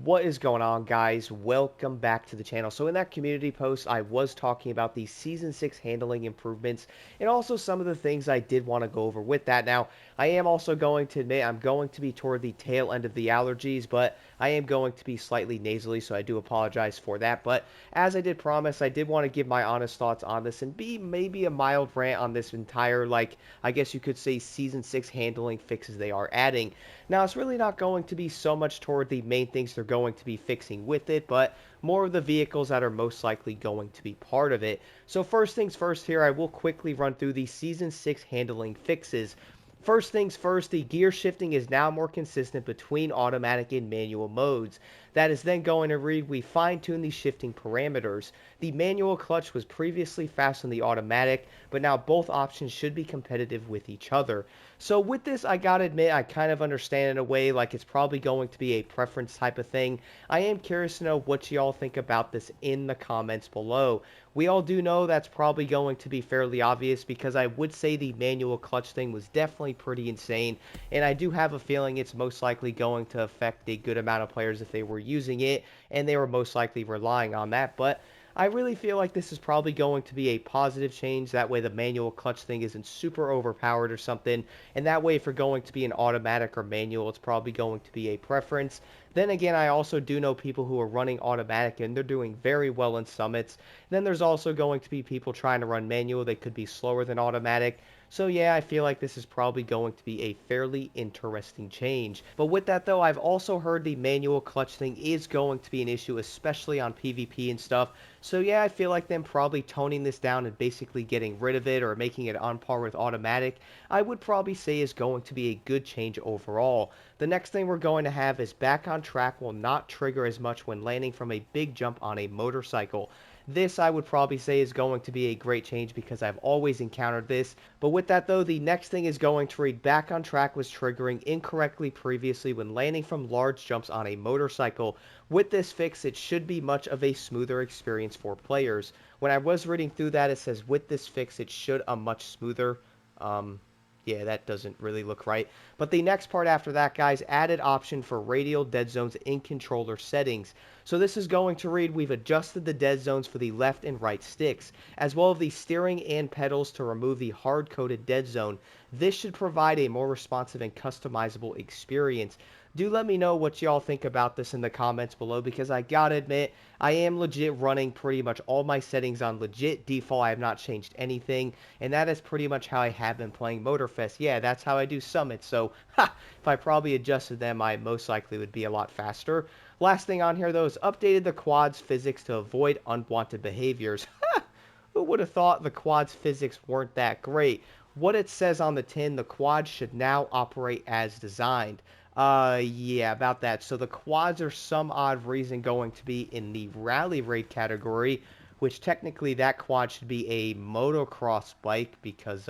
What is going on, guys? Welcome back to the channel. So in that community post, I was talking about the Season 6 handling improvements and also some of the things I did want to go over with that. Now, I am also going to admit I'm going to be toward the tail end of the allergies, but I am going to be slightly nasally, so I do apologize for that. But as I did promise, I did want to give my honest thoughts on this and be maybe a mild rant on this entire, like, I guess you could say Season 6 handling fixes they are adding. Now, it's really not going to be so much toward the main things they're going to be fixing with it, but more of the vehicles that are most likely going to be part of it. So first things first here, I will quickly run through the Season 6 handling fixes. First things first, the gear shifting is now more consistent between automatic and manual modes. That is then going to read, we fine-tune the shifting parameters. The manual clutch was previously fast on the automatic, but now both options should be competitive with each other. So with this, I gotta admit, I kind of understand in a way, like it's probably going to be a preference type of thing. I am curious to know what y'all think about this in the comments below. We all do know that's probably going to be fairly obvious because I would say the manual clutch thing was definitely pretty insane, and I do have a feeling it's most likely going to affect a good amount of players if they were using it, and they were most likely relying on that, but I really feel like this is probably going to be a positive change. That way the manual clutch thing isn't super overpowered or something. And that way if you're going to be an automatic or manual, it's probably going to be a preference. Then again, I also do know people who are running automatic and they're doing very well in summits. Then there's also going to be people trying to run manual. They could be slower than automatic. So yeah, I feel like this is probably going to be a fairly interesting change. But with that though, I've also heard the manual clutch thing is going to be an issue, especially on PvP and stuff. So yeah, I feel like them probably toning this down and basically getting rid of it or making it on par with automatic, I would probably say is going to be a good change overall. The next thing we're going to have is back on track will not trigger as much when landing from a big jump on a motorcycle. This I would probably say is going to be a great change because I've always encountered this. But with that though, the next thing is going to read back on track was triggering incorrectly previously when landing from large jumps on a motorcycle. With this fix, it should be much of a smoother experience for players. When I was reading through that, it says with this fix, it should a much smoother. Yeah, that doesn't really look right. But the next part after that, guys, added option for radial dead zones in controller settings. So this is going to read, we've adjusted the dead zones for the left and right sticks, as well as the steering and pedals to remove the hard-coded dead zone. This should provide a more responsive and customizable experience. Do let me know what y'all think about this in the comments below because I gotta admit, I am legit running pretty much all my settings on legit default. I have not changed anything, and that is pretty much how I have been playing Motorfest. Yeah, that's how I do summits, so if I probably adjusted them, I most likely would be a lot faster. Last thing on here, though, is updated the quad's physics to avoid unwanted behaviors. Who would have thought the quad's physics weren't that great? What it says on the tin, the quad should now operate as designed. Yeah, about that. So the quads are some odd reason going to be in the rally raid category, which technically that quad should be a motocross bike because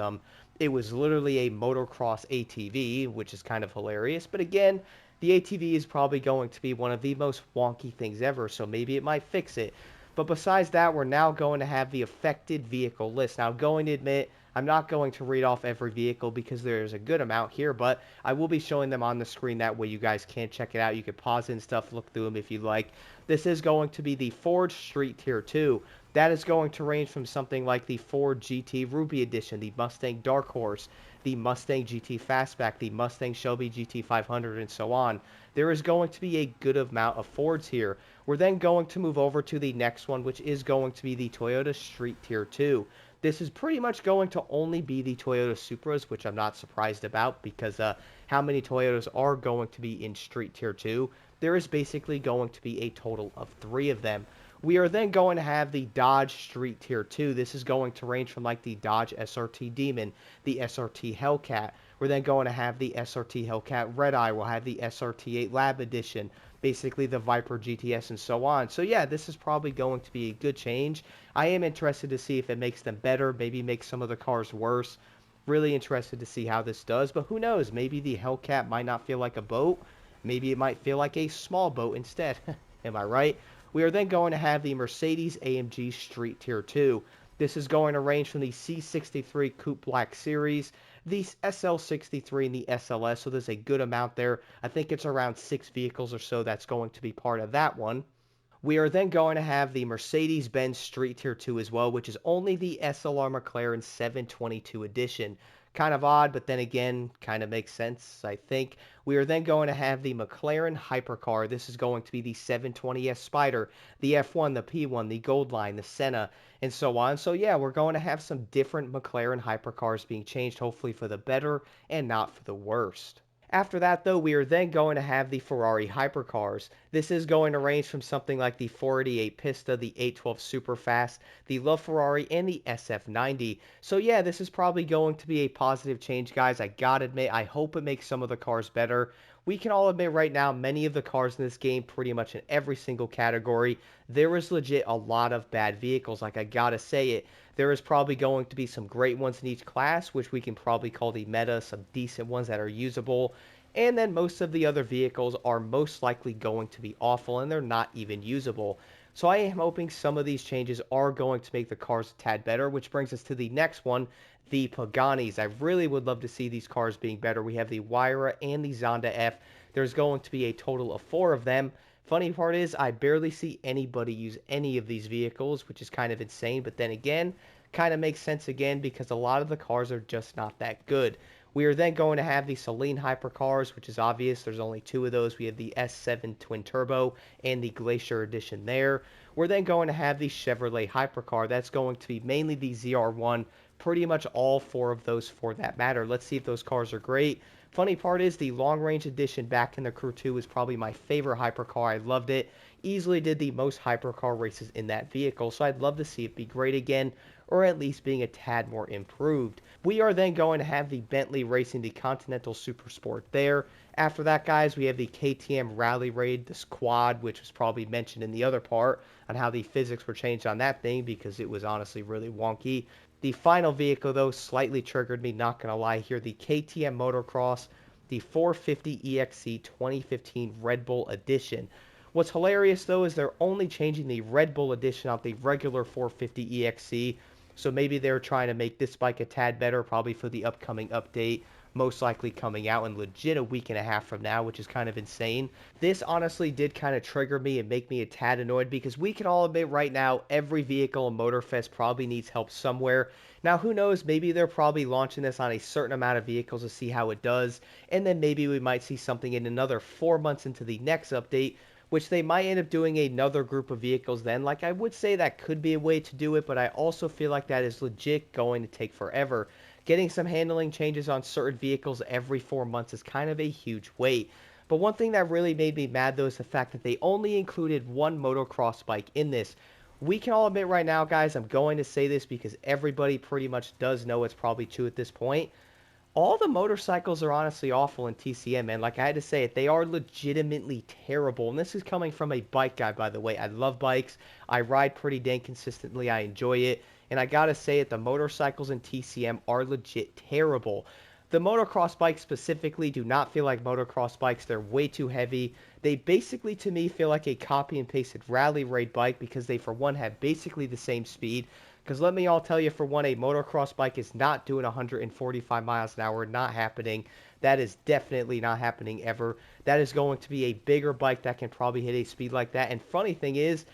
it was literally a motocross ATV, which is kind of hilarious. But again, the ATV is probably going to be one of the most wonky things ever, so maybe it might fix it. But besides that, we're now going to have the affected vehicle list. Now, I'm going to admit, I'm not going to read off every vehicle because there's a good amount here, but I will be showing them on the screen. That way you guys can check it out. You can pause it and stuff, look through them if you like. This is going to be the Ford Street Tier 2. That is going to range from something like the Ford GT Ruby Edition, the Mustang Dark Horse, the Mustang GT Fastback, the Mustang Shelby GT 500, and so on. There is going to be a good amount of Fords here. We're then going to move over to the next one, which is going to be the Toyota Street Tier 2. This is pretty much going to only be the Toyota Supras, which I'm not surprised about because how many Toyotas are going to be in Street Tier 2? There is basically going to be a total of 3 of them. We are then going to have the Dodge Street Tier 2. This is going to range from like the Dodge SRT Demon, the SRT Hellcat. We're then going to have the SRT Hellcat Red Eye. We'll have the SRT8 Lab Edition, basically the Viper GTS and so on. So yeah, this is probably going to be a good change. I am interested to see if it makes them better, maybe makes some of the cars worse. Really interested to see how this does, but who knows? Maybe the Hellcat might not feel like a boat. Maybe it might feel like a small boat instead. Am I right? We are then going to have the Mercedes AMG Street Tier 2. This is going to range from the C63 Coupe Black Series, the SL63, and the SLS, so there's a good amount there. I think it's around 6 vehicles or so that's going to be part of that one. We are then going to have the Mercedes-Benz Street Tier 2 as well, which is only the SLR McLaren 722 edition. Kind of odd, but then again, kind of makes sense, I think. We are then going to have the McLaren Hypercar. This is going to be the 720S Spider, the F1, the P1, the Gold Line, the Senna, and so on. So yeah, we're going to have some different McLaren Hypercars being changed, hopefully for the better and not for the worst. After that, though, we are then going to have the Ferrari hypercars. This is going to range from something like the 488 Pista, the 812 Superfast, the LaFerrari, and the SF90. So yeah, this is probably going to be a positive change, guys. I gotta admit, I hope it makes some of the cars better. We can all admit right now, many of the cars in this game, pretty much in every single category, there is legit a lot of bad vehicles. Like, I gotta say it. There is probably going to be some great ones in each class, which we can probably call the meta, some decent ones that are usable. And then most of the other vehicles are most likely going to be awful and they're not even usable. So I am hoping some of these changes are going to make the cars a tad better, which brings us to the next one, the Paganis. I really would love to see these cars being better. We have the Huayra and the Zonda F. There's going to be a total of 4 of them. Funny part is I barely see anybody use any of these vehicles, which is kind of insane. But then again, kind of makes sense again because a lot of the cars are just not that good. We are then going to have the Saleen hypercars, which is obvious. There's only 2 of those. We have the S7 Twin Turbo and the Glacier Edition there. We're then going to have the Chevrolet hypercar. That's going to be mainly the ZR1, pretty much all 4 of those for that matter. Let's see if those cars are great. Funny part is the long range edition back in the Crew 2 was probably my favorite hypercar. I loved it. Easily did the most hypercar races in that vehicle, so I'd love to see it be great again, or at least being a tad more improved. We are then going to have the Bentley Racing, the Continental Super Sport there. After that, guys, we have the KTM Rally Raid, the Squad, which was probably mentioned in the other part on how the physics were changed on that thing because it was honestly really wonky. The final vehicle, though, slightly triggered me, not going to lie here, the KTM Motocross, the 450 EXC 2015 Red Bull Edition. What's hilarious, though, is they're only changing the Red Bull Edition out the regular 450 EXC, so maybe they're trying to make this bike a tad better, probably for the upcoming update, most likely coming out in legit a week and a half from now, which is kind of insane. This honestly did kind of trigger me and make me a tad annoyed because we can all admit right now every vehicle in Motorfest probably needs help somewhere. Now, who knows, maybe they're probably launching this on a certain amount of vehicles to see how it does, and then maybe we might see something in another 4 months into the next update, which they might end up doing another group of vehicles then. Like, I would say that could be a way to do it, but I also feel like that is legit going to take forever. Getting some handling changes on certain vehicles every 4 months is kind of a huge wait. But one thing that really made me mad, though, is the fact that they only included one motocross bike in this. We can all admit right now, guys, I'm going to say this because everybody pretty much does know it's probably true at this point. All the motorcycles are honestly awful in TCM, man. Like, I had to say it, they are legitimately terrible. And this is coming from a bike guy, by the way. I love bikes. I ride pretty dang consistently. I enjoy it. And I gotta say it, the motorcycles in TCM are legit terrible. The motocross bikes specifically do not feel like motocross bikes. They're way too heavy. They basically, to me, feel like a copy and pasted rally raid bike because they, for one, have basically the same speed. Because let me all tell you, for one, a motocross bike is not doing 145 miles an hour. Not happening. That is definitely not happening ever. That is going to be a bigger bike that can probably hit a speed like that. And funny thing is,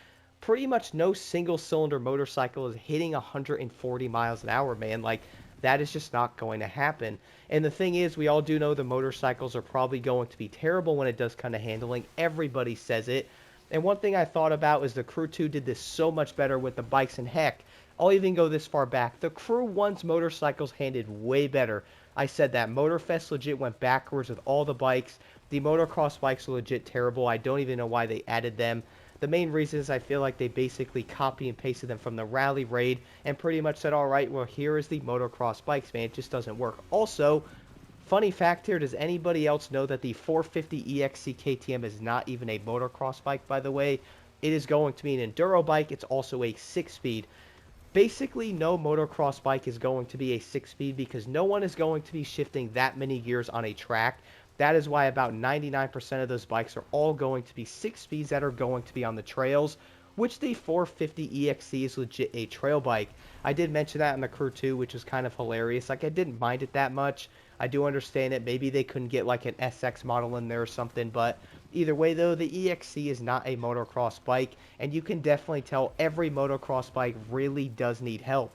pretty much no single-cylinder motorcycle is hitting 140 miles an hour, man. Like, that is just not going to happen. And the thing is, we all do know the motorcycles are probably going to be terrible when it does come to handling. Everybody says it. And one thing I thought about is the Crew 2 did this so much better with the bikes, and heck, I'll even go this far back. The Crew 1's motorcycles handled way better. I said that. Motorfest legit went backwards with all the bikes. The motocross bikes are legit terrible. I don't even know why they added them. The main reason is I feel like they basically copy and pasted them from the Rally Raid and pretty much said, alright, well, here is the motocross bikes, man. It just doesn't work. Also, funny fact here, does anybody else know that the 450 EXC KTM is not even a motocross bike, by the way? It is going to be an enduro bike. It's also a 6-speed. Basically, no motocross bike is going to be a 6-speed because no one is going to be shifting that many gears on a track. That is why about 99% of those bikes are all going to be 6 speeds that are going to be on the trails. which the 450 EXC is legit a trail bike. I did mention that in the crew too, which is kind of hilarious. Like, I didn't mind it that much. I do understand it. Maybe they couldn't get like an SX model in there or something, but either way though, the EXC is not a motocross bike, and you can definitely tell every motocross bike really does need help.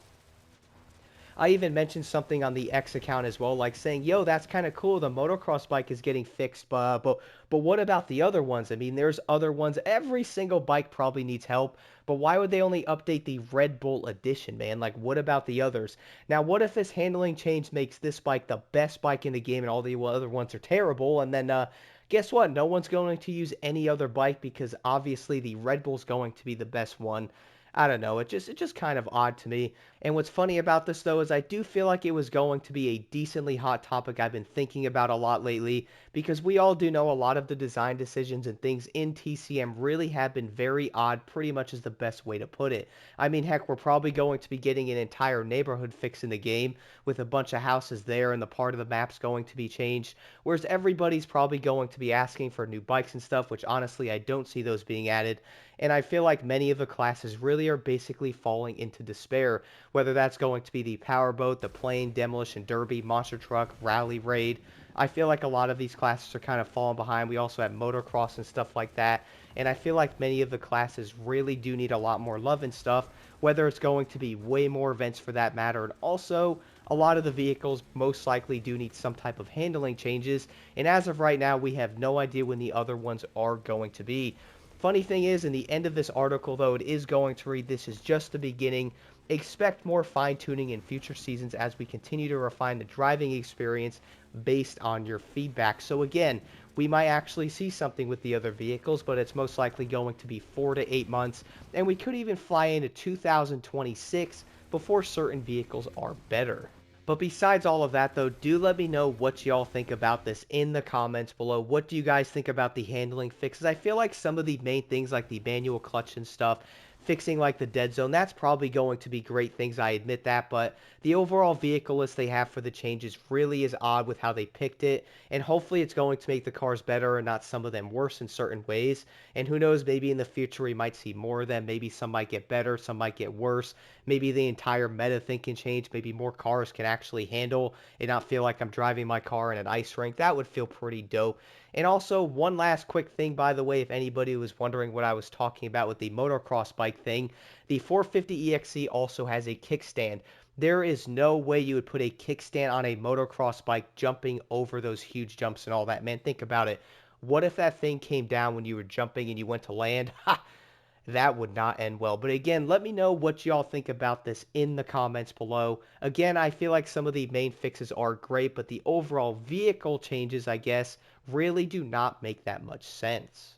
I even mentioned something on the X account as well, like saying, "Yo, that's kind of cool. The motocross bike is getting fixed, but what about the other ones? I mean, there's other ones. Every single bike probably needs help, but why would they only update the Red Bull edition, man? Like, what about the others? Now, what if this handling change makes this bike the best bike in the game, and all the other ones are terrible? And then, guess what? No one's going to use any other bike because obviously the Red Bull's going to be the best one." I don't know. It just kind of odd to me. And what's funny about this though is I do feel like it was going to be a decently hot topic I've been thinking about a lot lately, because we all do know a lot of the design decisions and things in TCM really have been very odd, pretty much is the best way to put it. I mean, heck, we're probably going to be getting an entire neighborhood fix in the game with a bunch of houses there, and the part of the map's going to be changed, whereas everybody's probably going to be asking for new bikes and stuff, which honestly I don't see those being added. And I feel like many of the classes really are basically falling into despair, whether that's going to be the powerboat, the plane, demolition derby, monster truck, rally raid. I feel like a lot of these classes are kind of falling behind. We also have motocross and stuff like that. And I feel like many of the classes really do need a lot more love and stuff, whether it's going to be way more events for that matter. And also, a lot of the vehicles most likely do need some type of handling changes. And as of right now, we have no idea when the other ones are going to be. Funny thing is, in the end of this article, though, it is going to read, "This is just the beginning. Expect more fine-tuning in future seasons as we continue to refine the driving experience based on your feedback." So again, we might actually see something with the other vehicles, but it's most likely going to be 4 to 8 months, and we could even fly into 2026 before certain vehicles are better. But besides all of that, though, do let me know what y'all think about this in the comments below. What do you guys think about the handling fixes? I feel like some of the main things, like the manual clutch and stuff, fixing like the dead zone, that's probably going to be great things, I admit that, but the overall vehicle list they have for the changes really is odd with how they picked it, and hopefully it's going to make the cars better and not some of them worse in certain ways. And who knows, maybe in the future we might see more of them. Maybe some might get better, some might get worse. Maybe the entire meta thing can change. Maybe more cars can actually handle and not feel like I'm driving my car in an ice rink. That would feel pretty dope. And also, one last quick thing, by the way, if anybody was wondering what I was talking about with the motocross bike thing, the 450 EXC also has a kickstand. There is no way you would put a kickstand on a motocross bike jumping over those huge jumps and all that. Man, think about it. What if that thing came down when you were jumping and you went to land? Ha! That would not end well. But again, let me know what y'all think about this in the comments below. Again, I feel like some of the main fixes are great, but the overall vehicle changes, I guess, really do not make that much sense.